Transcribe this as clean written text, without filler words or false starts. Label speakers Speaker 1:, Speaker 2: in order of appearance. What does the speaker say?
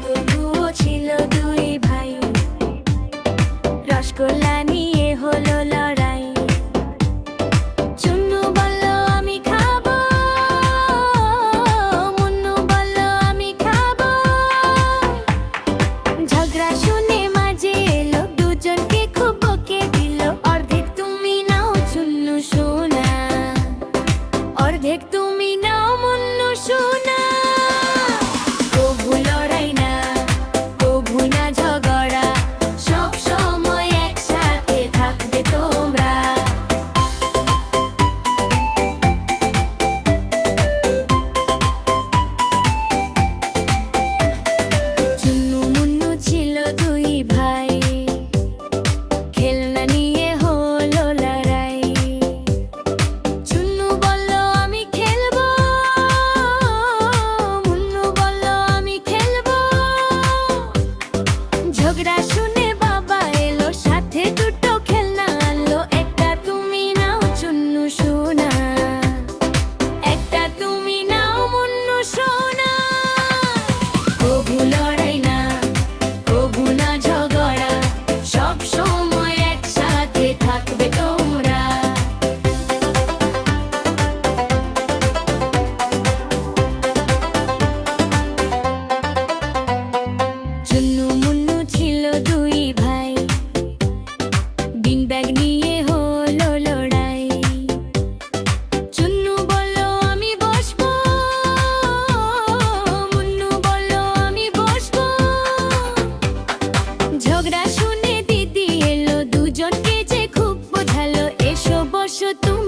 Speaker 1: তবুও ছিল দুই ভাই, রসগোল্লা নিয়ে হলো লড়াই। চুন্নু বলল আমি খাবো, মুন্নু বলল আমি খাবো। ঝগড়া শুনে মাঝে এলো, দুজনকে খুব বকে দিল। অর্ধেক তুমি নাও চুন্নু সোনা, অর্ধেক তুমি নাও মুন্নু সোনা। কভু লড়াই না, কভু না ঝগড়া, সব সময় একসাথে থাকবে তোমরা। চুন্নু মুন্নু ছিল দুই ভাই, খেলনা নিয়ে হলো লড়াই। চুন্নু বলল আমি খেলবো, মুন্নু বলল আমি খেলবো। ঝগড়া শুনে বাবা এলো, সাথে দুটো খেলনা আনলো। একটা তুমি নাও চুন্নু সোনা, একটা তুমি নাও মুন্নু সোনা। কভু লড়াই না, কভু না ঝগড়া, সব সময় একসাথে থাকবে তোমরা। চুন্নু মুন্নু ছিল দুই ভাই, বিন ব্যাগ নিয়ে হলো লড়াই। চুন্নু বলল আমি বসবো, মুন্নু বলল আমি বসবো। ঝগড়া শুনে দিদি এলো, দুজনকে যে খুব বোঝালো। এসো বসো তুমি